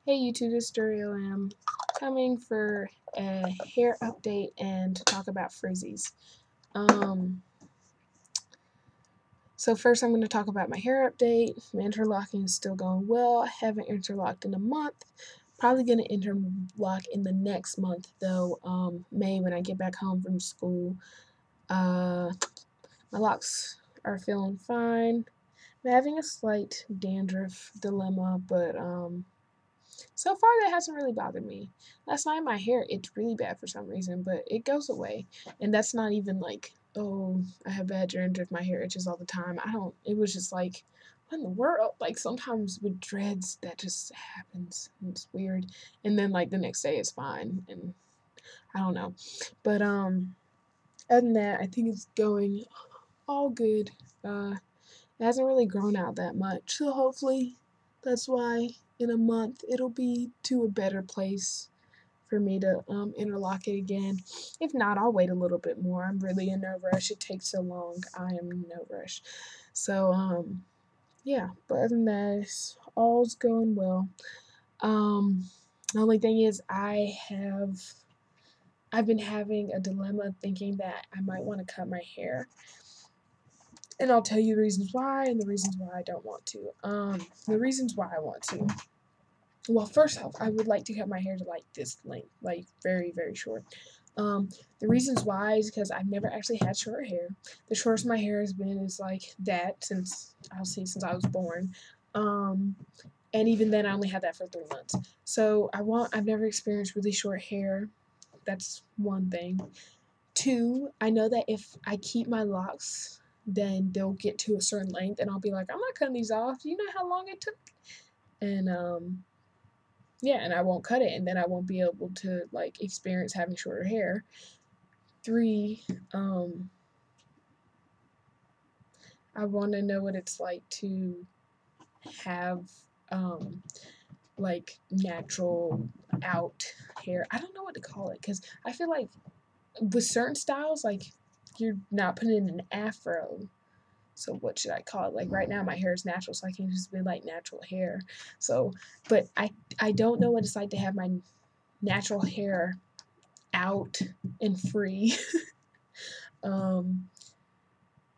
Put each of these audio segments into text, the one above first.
Hey YouTube, this is Dario. I'm coming for a hair update and to talk about frizzies. So first I'm going to talk about my hair update. My interlocking is still going well. I haven't interlocked in a month. Probably going to interlock in the next month though, May when I get back home from school. My locks are feeling fine. I'm having a slight dandruff dilemma, but so far that hasn't really bothered me. Last night my hair itched really bad for some reason, but it goes away. And that's not even like, oh, I have bad dandruff, my hair itches all the time. It was just like, what in the world? Like sometimes with dreads that just happens. It's weird. And then like the next day it's fine and I don't know. But other than that, I think it's going all good. It hasn't really grown out that much, so hopefully that's why in a month it'll be to a better place for me to interlock it again. If not, I'll wait a little bit more. I'm really in no rush. It takes so long. I am in no rush. So yeah, but other than that, all's going well. The only thing is I've been having a dilemma thinking that I might want to cut my hair. And I'll tell you the reasons why and the reasons why I don't want to. The reasons why I want to. Well, first off, I would like to cut my hair to like this length, like very, very short. The reasons why is because I've never actually had short hair. The shortest my hair has been is like that since I was born. And even then I only had that for 3 months. So I've never experienced really short hair. That's one thing. Two, I know that if I keep my locks, then they'll get to a certain length, and I'll be like, I'm not cutting these off. Do you know how long it took? And yeah, and I won't cut it, and then I won't be able to like experience having shorter hair. Three, I want to know what it's like to have like natural out hair. I don't know what to call it because I feel like with certain styles, like you're not putting in an afro. So what should I call it? Like right now my hair is natural, so I can just be like natural hair. So, but I don't know what it's like to have my natural hair out and free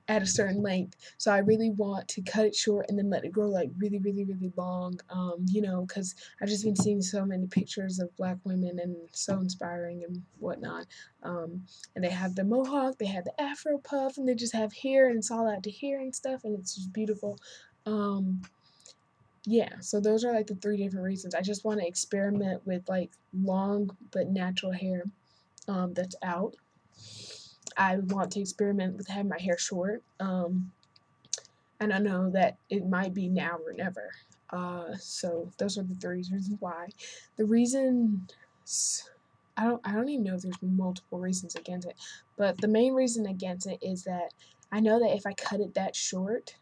at a certain length. So I really want to cut it short and then let it grow like really, really, really long. Because I've just been seeing so many pictures of black women and so inspiring and whatnot. And they have the mohawk, they have the afro puff, and they just have hair and it's all out to here and stuff, and it's just beautiful. Yeah, so those are like the 3 different reasons. I just want to experiment with like long but natural hair that's out. I want to experiment with having my hair short. And I know that it might be now or never. So those are the 3 reasons why. The reason I don't even know if there's multiple reasons against it, but the main reason against it is that I know that if I cut it that short,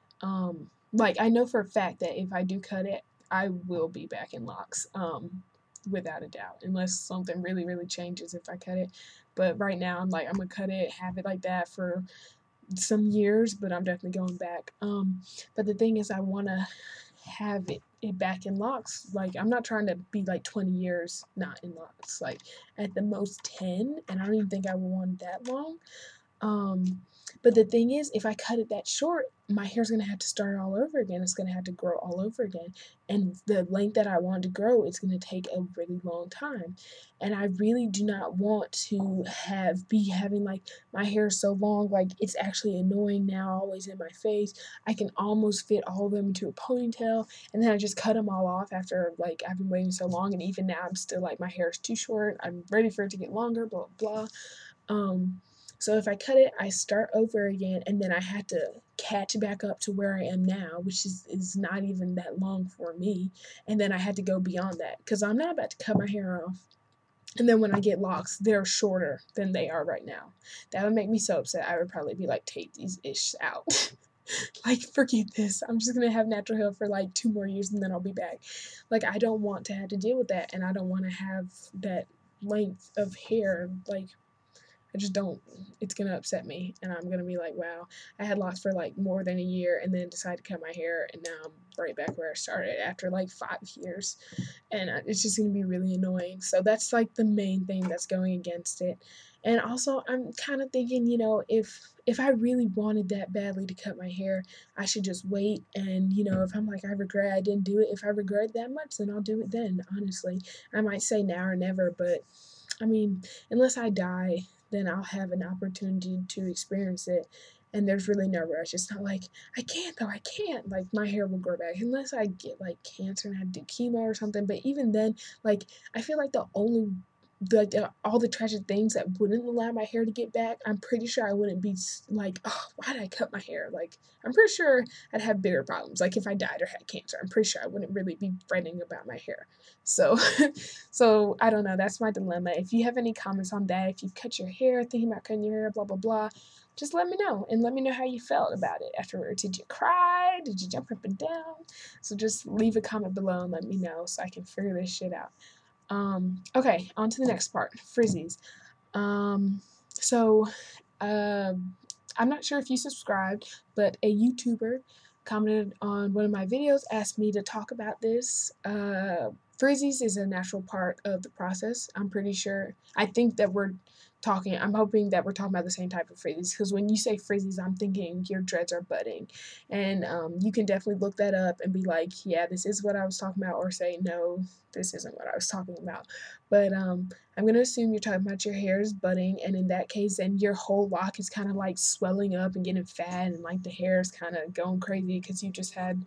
like I know for a fact that if I do cut it, I will be back in locks, without a doubt, unless something really, really changes if I cut it. But right now, I'm like, I'm gonna cut it, have it like that for some years, but I'm definitely going back. But the thing is, I want to have it back in locks. Like, I'm not trying to be like 20 years not in locks. Like, at the most 10, and I don't even think I would want that long. But the thing is, if I cut it that short, my hair's gonna have to start all over again. It's gonna have to grow all over again. And the length that I want to grow, it's gonna take a really long time. And I really do not want to be having like my hair so long, like it's actually annoying now, always in my face. I can almost fit all of them into a ponytail, and then I just cut them all off after like I've been waiting so long, and even now I'm still like my hair is too short. I'm ready for it to get longer, blah blah. So if I cut it, I start over again, and then I had to catch back up to where I am now, which is not even that long for me. And then I had to go beyond that because I'm not about to cut my hair off. And then when I get locks, they're shorter than they are right now. That would make me so upset. I would probably be like, take these ish out. Like, forget this. I'm just going to have natural hair for like 2 more years and then I'll be back. Like, I don't want to have to deal with that. And I don't want to have that length of hair. Like, I just don't, it's gonna upset me, and I'm gonna be like, wow, I had locks for like more than a year and then decided to cut my hair, and now I'm right back where I started after like 5 years, and it's just gonna be really annoying. So that's like the main thing that's going against it. And also, I'm kind of thinking, if I really wanted that badly to cut my hair, I should just wait. And if I'm like, I regret I didn't do it, if I regret that much, then I'll do it then. Honestly, I might say now or never, but I mean, unless I die, then I'll have an opportunity to experience it. And there's really no rush. It's not like, I can't though, I can't. Like, my hair will grow back unless I get like cancer and have to do chemo or something. But even then, like, I feel like all the tragic things that wouldn't allow my hair to get back, I'm pretty sure I wouldn't be like, oh, why did I cut my hair? Like, I'm pretty sure I'd have bigger problems. Like, if I died or had cancer, I'm pretty sure I wouldn't really be fretting about my hair. So, so I don't know. That's my dilemma. If you have any comments on that, if you cut your hair, thinking about cutting your hair, blah, blah, blah, just let me know, and let me know how you felt about it afterwards. Did you cry? Did you jump up and down? So just leave a comment below and let me know so I can figure this shit out. Okay, on to the next part, frizzies. So, I'm not sure if you subscribed, but a YouTuber commented on one of my videos, asked me to talk about this. Frizzies is a natural part of the process. I'm pretty sure. I'm hoping that we're talking about the same type of frizzies, because when you say frizzies, I'm thinking your dreads are budding. And you can definitely look that up and be like, yeah, this is what I was talking about, or say, no, this isn't what I was talking about. But I'm going to assume you're talking about your hair is budding, and in that case, then your whole lock is kind of like swelling up and getting fat, and like the hair is kind of going crazy because you just had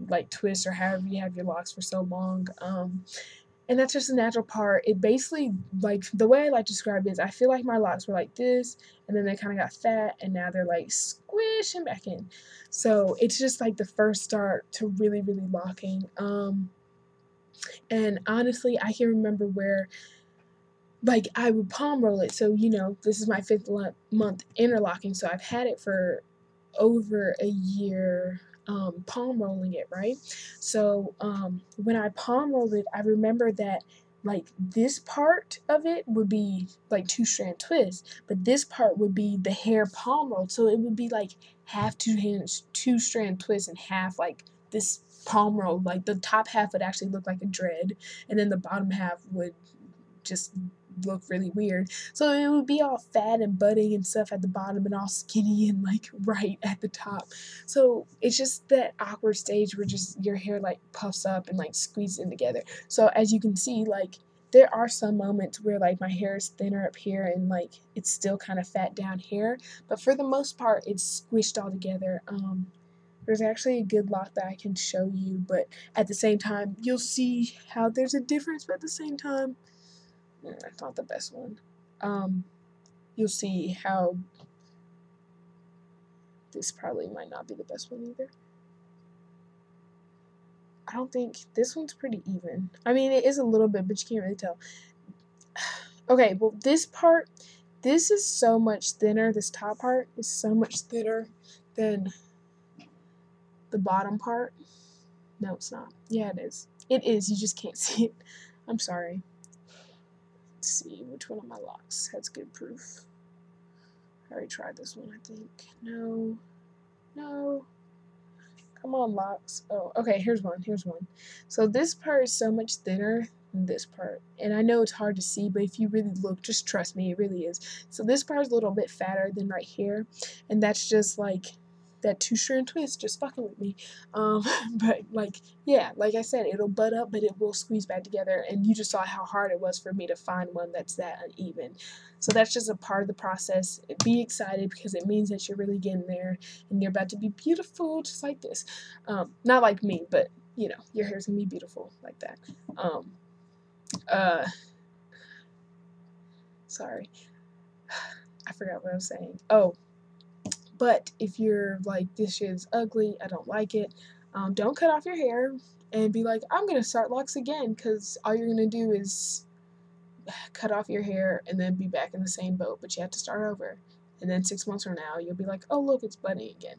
like twists or however you have your locks for so long. And that's just a natural part. It basically, like, the way I like to describe it is I feel like my locks were like this, and then they kind of got fat, and now they're like squishing back in. So it's just like the first start to really, really locking. And honestly, I can remember where, like, I would palm roll it. So, this is my 5th month interlocking, so I've had it for over a year, palm rolling it, right? So when I palm rolled it, I remember that, like, this part of it would be like 2-strand twist, but this part would be the hair palm rolled. So it would be like half 2-strand twist and half like this palm roll. Like, the top half would actually look like a dread, and then the bottom half would just look really weird. So it would be all fat and budding and stuff at the bottom, and all skinny and like right at the top. So it's just that awkward stage where just your hair like puffs up and like squeezes in together. So as you can see, like, there are some moments where like my hair is thinner up here and like it's still kind of fat down here, but for the most part it's squished all together. There's actually a good lock that I can show you, but at the same time you'll see how there's a difference, but at the same time that's not the best one. You'll see how this probably might not be the best one either. I don't think this one's pretty even. I mean, it is a little bit, but you can't really tell. Okay, well, this is so much thinner. This top part is so much thinner than the bottom part. No, it's not. Yeah, it is. It is. You just can't see it. I'm sorry. Let's see which one of my locks has good proof. I already tried this one, I think. No. Come on, locks. Oh, okay, here's one. So this part is so much thinner than this part. And I know it's hard to see, but if you really look, just trust me, it really is. So this part is a little bit fatter than right here. And that's just like that 2-strand twist just fucking with me. But like, yeah, like I said, it'll butt up, but it will squeeze back together. And you just saw how hard it was for me to find one that's that uneven. So that's just a part of the process. Be excited, because it means that you're really getting there and you're about to be beautiful just like this. Not like me, but your hair's gonna be beautiful like that. Sorry, I forgot what I was saying. Oh, but if you're like, this shit is ugly, I don't like it, don't cut off your hair and be like, I'm gonna start locks again, because all you're gonna do is cut off your hair and then be back in the same boat, but you have to start over. And then 6 months from now, you'll be like, oh, look, it's budding again.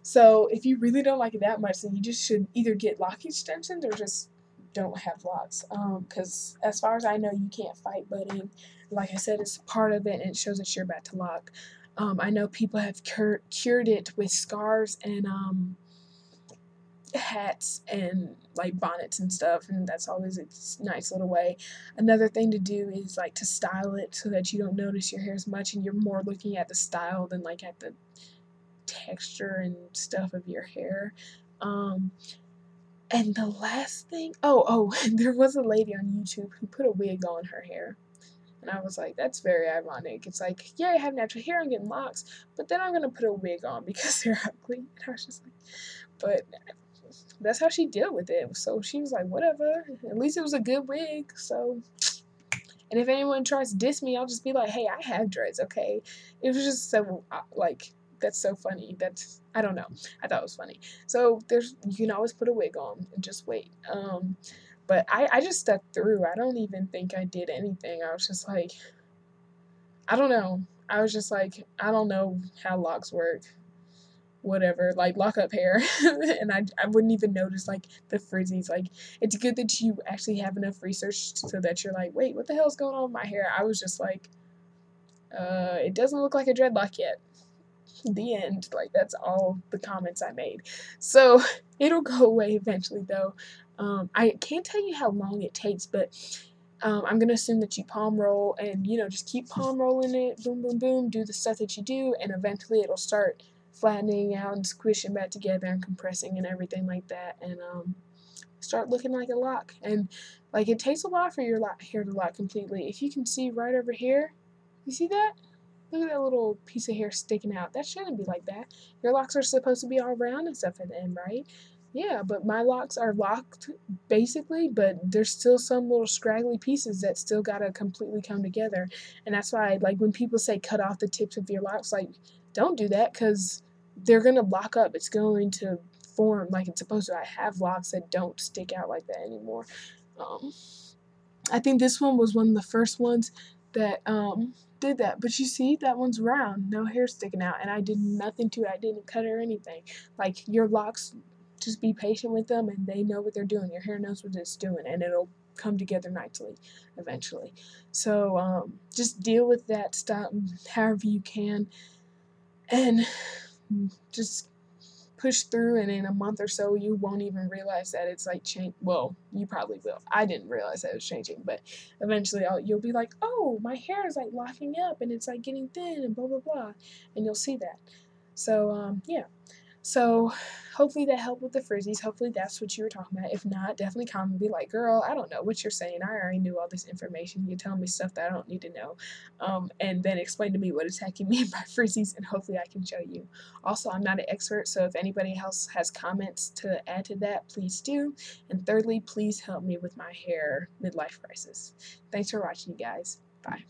So if you really don't like it that much, then you just should either get lock extensions or just don't have locks. Because as far as I know, you can't fight budding. Like I said, it's part of it, and it shows that you're about to lock. I know people have cured it with scarves and hats and like bonnets and stuff, and that's always a nice little way. Another thing to do is like to style it so that you don't notice your hair as much, and you're more looking at the style than like at the texture and stuff of your hair. And the last thing, there was a lady on YouTube who put a wig on her hair. And I was like, that's very ironic. It's like, yeah, I have natural hair, I'm getting locks, but then I'm going to put a wig on because they're ugly. And I was just like, but that's how she dealt with it. So she was like, whatever. At least it was a good wig. So, and if anyone tries to diss me, I'll just be like, hey, I have dreads, okay? It was just so, like, that's so funny. I don't know. I thought it was funny. So you can always put a wig on and just wait. But I just stuck through. I don't even think I did anything. I was just like, I don't know. I was just like, I don't know how locks work. Whatever, like lock up hair. And I wouldn't even notice like the frizzies. Like, it's good that you actually have enough research so that you're like, wait, what the hell's going on with my hair? I was just like, it doesn't look like a dreadlock yet. The end. Like, that's all the comments I made. So it'll go away eventually though. I can't tell you how long it takes, but I'm gonna assume that you palm roll and just keep palm rolling it, boom boom boom, do the stuff that you do, and eventually it'll start flattening out and squishing back together and compressing and everything like that, and start looking like a lock. And like, it takes a while for your hair to lock completely. If you can see right over here, you see that? Look at that little piece of hair sticking out. That shouldn't be like that. Your locks are supposed to be all round and stuff at the end, right? Yeah, but my locks are locked basically, but there's still some little scraggly pieces that still gotta completely come together. And that's why, like, when people say cut off the tips of your locks, like, don't do that, because they're gonna lock up. It's going to form like it's supposed to. I have locks that don't stick out like that anymore. Um, I think this one was one of the first ones that did that. But you see, that one's round, no hair sticking out, and I did nothing to it. I didn't cut or anything. Like, your locks, just be patient with them, and they know what they're doing. Your hair knows what it's doing, and it'll come together nicely eventually. So just deal with that stuff however you can, and just push through, and in a month or so you won't even realize that it's like change. Well, you probably will. I didn't realize that it was changing, but eventually you'll be like, oh, my hair is like locking up and it's like getting thin and blah blah blah, and you'll see that. So yeah. So hopefully that helped with the frizzies. Hopefully that's what you were talking about. If not, definitely comment and be like, girl, I don't know what you're saying. I already knew all this information. You're telling me stuff that I don't need to know. And then explain to me what exactly you mean by frizzies, and hopefully I can show you. Also, I'm not an expert, so if anybody else has comments to add to that, please do. And thirdly, please help me with my hair midlife crisis. Thanks for watching, you guys. Bye.